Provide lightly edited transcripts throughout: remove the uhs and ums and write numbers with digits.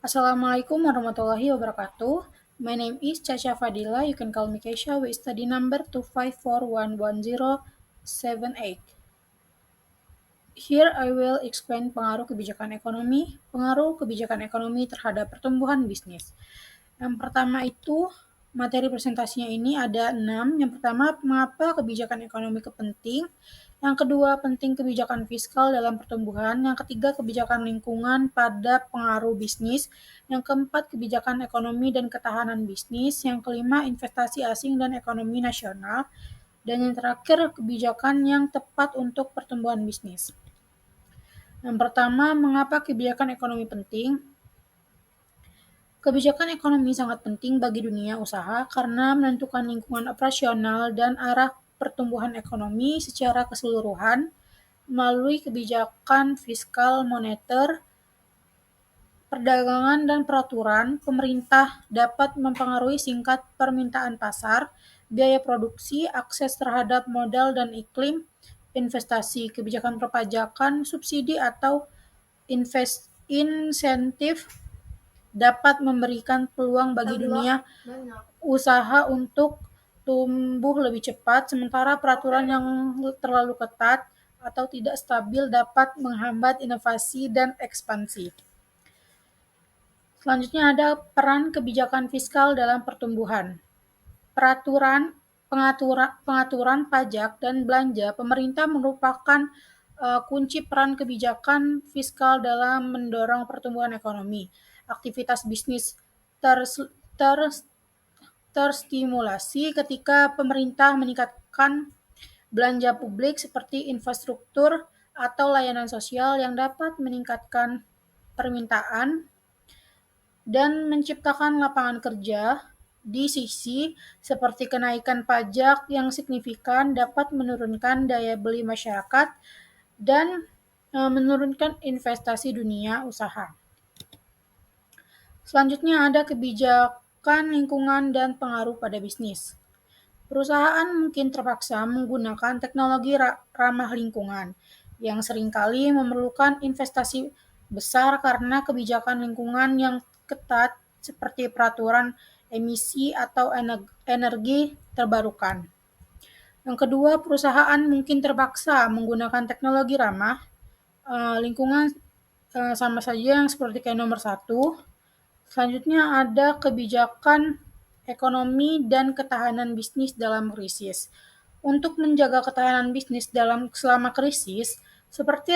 Assalamualaikum warahmatullahi wabarakatuh. My name is Chacha Fadila. You can call me Keisha with study number 254110778. Here I will explain pengaruh kebijakan ekonomi, terhadap pertumbuhan bisnis. Yang pertama itu, materi presentasinya ini ada 6. Yang pertama, mengapa kebijakan ekonomi penting. Yang kedua, penting kebijakan fiskal dalam pertumbuhan. Yang ketiga, kebijakan lingkungan pada pengaruh bisnis. Yang keempat, kebijakan ekonomi dan ketahanan bisnis. Yang kelima, investasi asing dan ekonomi nasional. Dan yang terakhir, kebijakan yang tepat untuk pertumbuhan bisnis. Yang pertama, mengapa kebijakan ekonomi penting? Kebijakan ekonomi sangat penting bagi dunia usaha karena menentukan lingkungan operasional dan arah pertumbuhan ekonomi secara keseluruhan melalui kebijakan fiskal, moneter, perdagangan, dan peraturan. Pemerintah dapat mempengaruhi tingkat permintaan pasar, biaya produksi, akses terhadap modal dan iklim, investasi, kebijakan perpajakan, subsidi atau insentif dapat memberikan peluang bagi dunia usaha untuk tumbuh lebih cepat, sementara peraturan yang terlalu ketat atau tidak stabil dapat menghambat inovasi dan ekspansi. Selanjutnya ada peran kebijakan fiskal dalam pertumbuhan. Pengaturan pajak dan belanja pemerintah merupakan kunci peran kebijakan fiskal dalam mendorong pertumbuhan ekonomi. Aktivitas bisnis terstimulasi ketika pemerintah meningkatkan belanja publik seperti infrastruktur atau layanan sosial yang dapat meningkatkan permintaan dan menciptakan lapangan kerja. Di sisi seperti kenaikan pajak yang signifikan dapat menurunkan daya beli masyarakat dan menurunkan investasi dunia usaha. Selanjutnya ada kebijakan lingkungan dan pengaruh pada bisnis. Perusahaan mungkin terpaksa menggunakan teknologi ramah lingkungan yang seringkali memerlukan investasi besar karena kebijakan lingkungan yang ketat seperti peraturan emisi atau energi terbarukan. Yang kedua, perusahaan mungkin terpaksa menggunakan teknologi ramah lingkungan sama saja yang seperti kayak nomor 1. Selanjutnya ada kebijakan ekonomi dan ketahanan bisnis dalam krisis. Untuk menjaga ketahanan bisnis selama krisis, seperti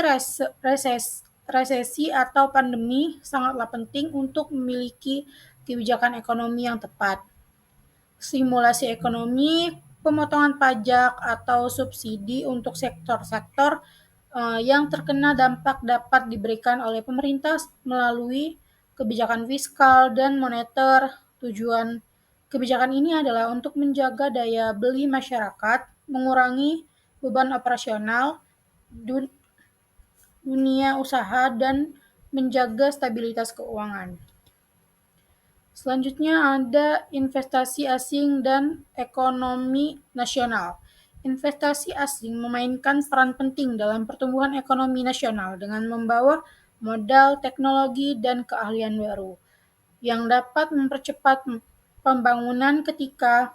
resesi atau pandemi, sangatlah penting untuk memiliki kebijakan ekonomi yang tepat. Stimulasi ekonomi, pemotongan pajak atau subsidi untuk sektor-sektor yang terkena dampak dapat diberikan oleh pemerintah melalui kebijakan fiskal dan moneter. Tujuan kebijakan ini adalah untuk menjaga daya beli masyarakat, mengurangi beban operasional dunia usaha, dan menjaga stabilitas keuangan. Selanjutnya ada investasi asing dan ekonomi nasional. Investasi asing memainkan peran penting dalam pertumbuhan ekonomi nasional dengan membawa modal, teknologi, dan keahlian baru yang dapat mempercepat pembangunan. Ketika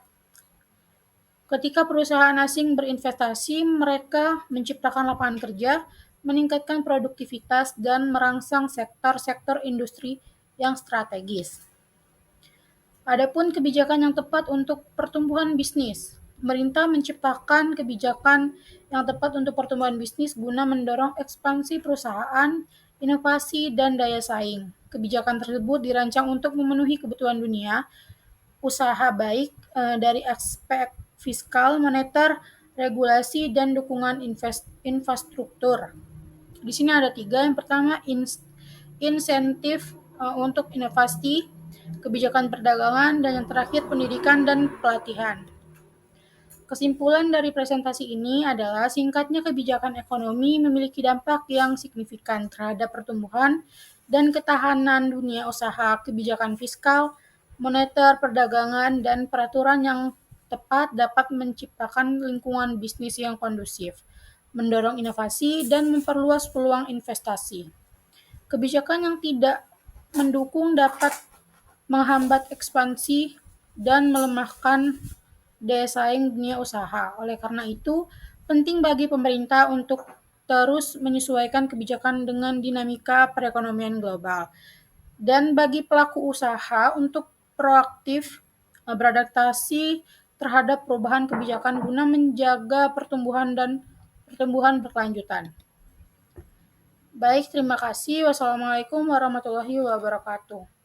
perusahaan asing berinvestasi, mereka menciptakan lapangan kerja, meningkatkan produktivitas, dan merangsang sektor-sektor industri yang strategis. Adapun kebijakan yang tepat untuk pertumbuhan bisnis. Pemerintah menciptakan kebijakan yang tepat untuk pertumbuhan bisnis guna mendorong ekspansi perusahaan, inovasi, dan daya saing. Kebijakan tersebut dirancang untuk memenuhi kebutuhan dunia usaha baik dari aspek fiskal, moneter, regulasi, dan dukungan infrastruktur. Di sini ada 3. Yang pertama, insentif untuk inovasi, kebijakan perdagangan, dan yang terakhir pendidikan dan pelatihan. Kesimpulan dari presentasi ini adalah singkatnya kebijakan ekonomi memiliki dampak yang signifikan terhadap pertumbuhan dan ketahanan dunia usaha. Kebijakan fiskal, moneter, perdagangan, dan peraturan yang tepat dapat menciptakan lingkungan bisnis yang kondusif, mendorong inovasi, dan memperluas peluang investasi. Kebijakan yang tidak mendukung dapat menghambat ekspansi dan melemahkan daya saing dunia usaha. Oleh karena itu, penting bagi pemerintah untuk terus menyesuaikan kebijakan dengan dinamika perekonomian global. Dan bagi pelaku usaha untuk proaktif beradaptasi terhadap perubahan kebijakan guna menjaga pertumbuhan berkelanjutan. Baik, terima kasih. Wassalamualaikum warahmatullahi wabarakatuh.